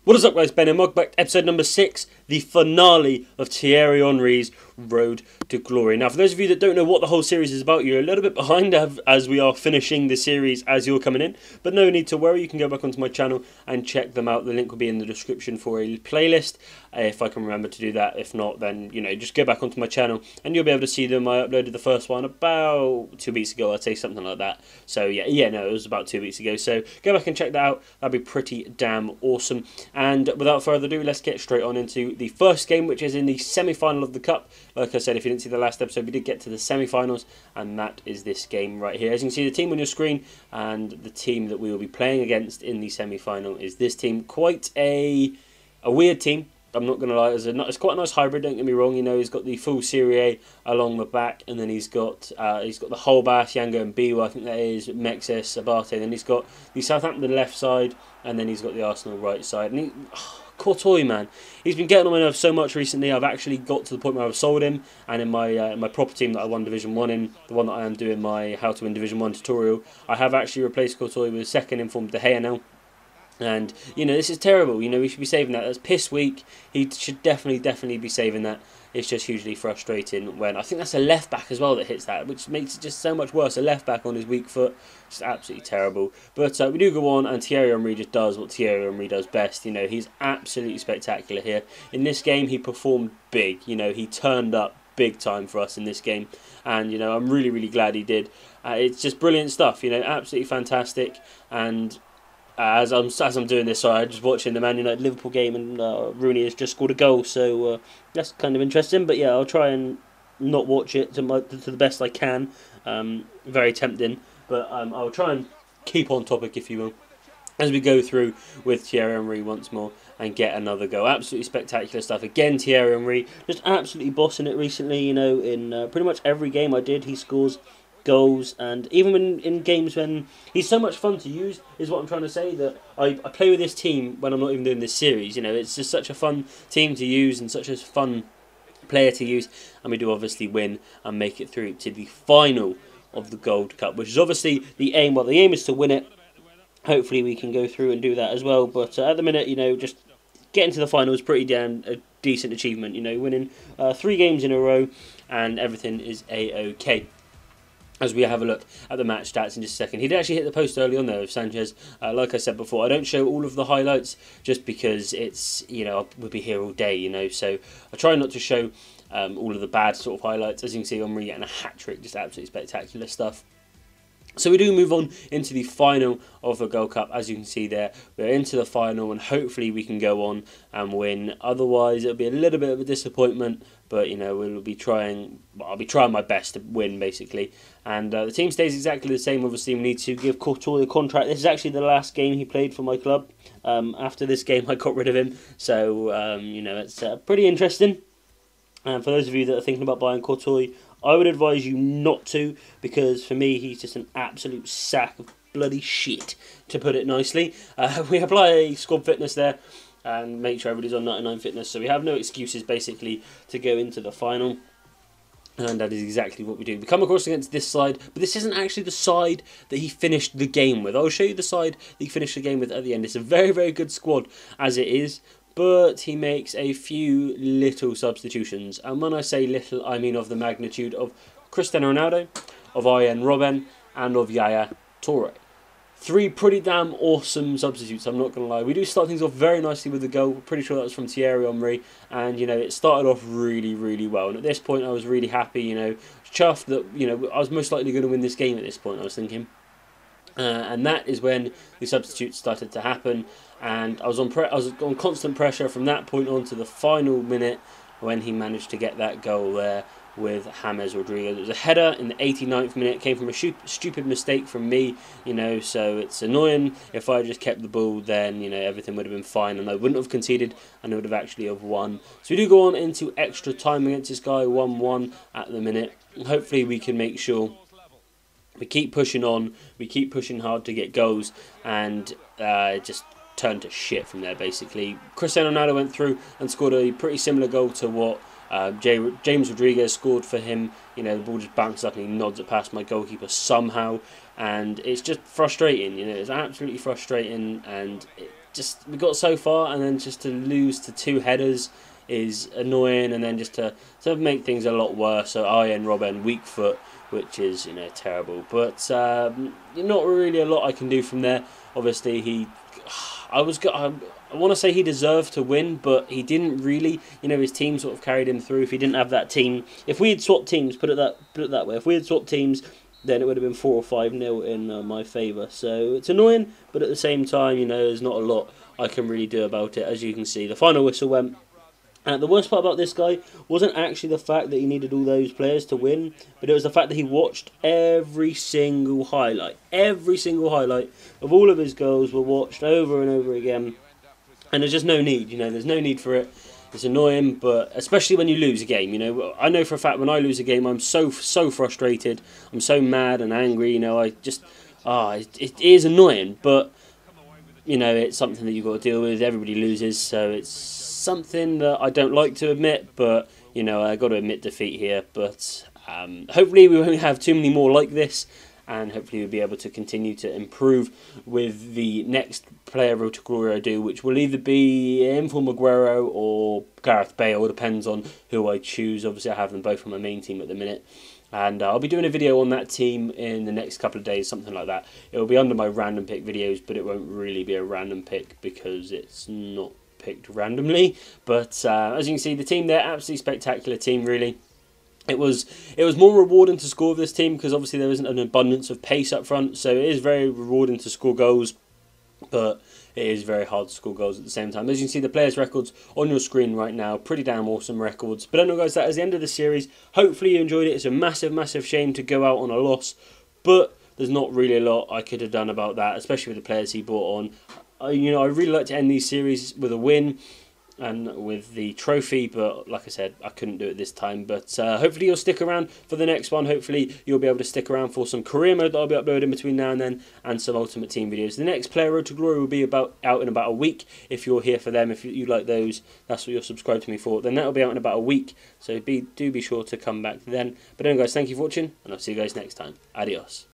What is up, guys? Ben and welcome back to episode number 6, the finale of Thierry Henry's Road to Glory. Now, for those of you that don't know what the whole series is about, you're a little bit behind as we are finishing the series as you're coming in. But no need to worry, you can go back onto my channel and check them out. The link will be in the description for a playlist, if I can remember to do that. If not, then, just go back onto my channel and you'll be able to see them. I uploaded the first one about 2 weeks ago, I'd say, something like that. So, yeah, no, it was about 2 weeks ago. So, go back and check that out. That'd be pretty damn awesome. And without further ado, let's get straight on into the first game, which is in the semi-final of the Cup. Like I said, if you didn't see the last episode, we did get to the semi-finals, and that is this game right here. As you can see, the team on your screen, and the team that we will be playing against in the semi-final is this team. Quite a weird team, I'm not going to lie. It's quite a nice hybrid, don't get me wrong. He's got the full Serie A along the back, and then he's got the whole Bass, Yango and Biwa, I think that is, Mexis, Abate. Then he's got the Southampton left side, and then he's got the Arsenal right side. And Courtois, man, he's been getting on my nerves so much recently. I've actually got to the point where I've sold him, and in my proper team that I won Division 1 in, the one that I am doing my How to Win Division 1 tutorial, I have actually replaced Courtois with second informed De Gea now. And, this is terrible. We should be saving that. That's piss week. He should definitely be saving that. It's just hugely frustrating when I think that's a left back as well that hits that, which makes it just so much worse. A left back on his weak foot, just absolutely terrible. But we do go on, and Thierry Henry just does what Thierry Henry does best. He's absolutely spectacular here. In this game, he performed big. He turned up big time for us in this game, and I'm really glad he did. It's just brilliant stuff. Absolutely fantastic. And as I'm doing this, sorry, I'm just watching the Man United Liverpool game, and Rooney has just scored a goal, so that's kind of interesting. But yeah, I'll try and not watch it to the best I can. Very tempting, but I'll try and keep on topic, if you will, as we go through with Thierry Henry once more and get another goal. Absolutely spectacular stuff. Again, Thierry Henry just absolutely bossing it recently. In pretty much every game I did, he scores goals, and even in games when he's so much fun to use, is what I'm trying to say, that I play with this team when I'm not even doing this series. It's just such a fun team to use and such a fun player to use, and we do obviously win and make it through to the final of the Gold Cup, which is obviously the aim. Well, the aim is to win it. Hopefully we can go through and do that as well, but at the minute, just getting to the final is pretty damn a decent achievement. Winning 3 games in a row, and everything is a-okay. As we have a look at the match stats in just a second. He did actually hit the post early on there with Sanchez. Like I said before, I don't show all of the highlights just because it's, we'll be here all day, so I try not to show all of the bad sort of highlights. As you can see, I'm really getting a hat-trick, just absolutely spectacular stuff. So we do move on into the final of the Gold Cup. As you can see there, we're into the final, and hopefully we can go on and win. Otherwise, it'll be a little bit of a disappointment, but we'll be trying. Well, I'll be trying my best to win, basically. And the team stays exactly the same. Obviously, we need to give Courtois a contract. This is actually the last game he played for my club. After this game, I got rid of him. So it's pretty interesting. And for those of you that are thinking about buying Courtois, I would advise you not to, because for me he's just an absolute sack of bloody shit, to put it nicely. We apply a squad fitness there and make sure everybody's on 99 fitness, so we have no excuses basically to go into the final. And that is exactly what we do. We come across against this side, but this isn't actually the side that he finished the game with. I'll show you the side that he finished the game with at the end. It's a very good squad as it is, but he makes a few little substitutions. And when I say little, I mean of the magnitude of Cristiano Ronaldo, of Arjen Robben, and of Yaya Toure. 3 pretty damn awesome substitutes, I'm not going to lie. We do start things off very nicely with the goal. We're pretty sure that was from Thierry Henry. And, it started off really well. And at this point, I was really happy, chuffed that, I was most likely going to win this game at this point, I was thinking. And that is when the substitutes started to happen, and I was on constant pressure from that point on to the final minute when he managed to get that goal there with James Rodriguez. It was a header in the 89th minute. It came from a stupid mistake from me, so it's annoying. If I just kept the ball, then everything would have been fine, and I wouldn't have conceded, and I would have actually have won. So we do go on into extra time against this guy, 1-1 at the minute. Hopefully we can make sure we keep pushing on, we keep pushing hard to get goals, and it just turned to shit from there, basically. Cristiano Ronaldo went through and scored a pretty similar goal to what James Rodriguez scored for him. The ball just bounces up and he nods it past my goalkeeper somehow, and it's just frustrating. It's absolutely frustrating, and just we got so far, and then just to lose to 2 headers is annoying, and then just to make things a lot worse. So Robben weak foot, which is terrible. But not really a lot I can do from there. Obviously I want to say he deserved to win, but he didn't really. His team sort of carried him through. If he didn't have that team, if we had swapped teams, put it that way. If we had swapped teams, then it would have been 4 or 5-0 in my favour. So it's annoying, but at the same time, there's not a lot I can really do about it. As you can see, the final whistle went. And the worst part about this guy wasn't actually the fact that he needed all those players to win, but it was the fact that he watched every single highlight. Every single highlight of all of his goals were watched over and over again. And there's just no need, there's no need for it. It's annoying, but especially when you lose a game, I know for a fact when I lose a game, I'm so frustrated. I'm so mad and angry, I just, it is annoying, but, it's something that you've got to deal with. Everybody loses, so it's something that I don't like to admit, but, I got to admit defeat here. But hopefully we won't have too many more like this, and hopefully we'll be able to continue to improve with the next player Road to Glory I do, which will either be Inform Aguero or Gareth Bale. It depends on who I choose. Obviously I have them both on my main team at the minute, and I'll be doing a video on that team in the next couple of days, something like that. It will be under my random pick videos, but it won't really be a random pick because it's not picked randomly. But as you can see, the team there, absolutely spectacular team, really. It was more rewarding to score with this team because obviously there isn't an abundance of pace up front, so it is very rewarding to score goals, but it is very hard to score goals at the same time. As you can see, the players' records on your screen right now, pretty damn awesome records. But anyway, guys, that is the end of the series. Hopefully you enjoyed it. It's a massive, massive shame to go out on a loss, but there's not really a lot I could have done about that, especially with the players he brought on. I really like to end these series with a win and with the trophy, but like I said, I couldn't do it this time. But hopefully you'll stick around for the next one. Hopefully you'll be able to stick around for some career mode that I'll be uploading between now and then, and some Ultimate Team videos. The next Player Road to Glory will be out in about a week. If you're here for them, if you like those, that's what you're subscribed to me for, then that'll be out in about a week. So do be sure to come back then. But anyway, guys, thank you for watching, and I'll see you guys next time. Adios.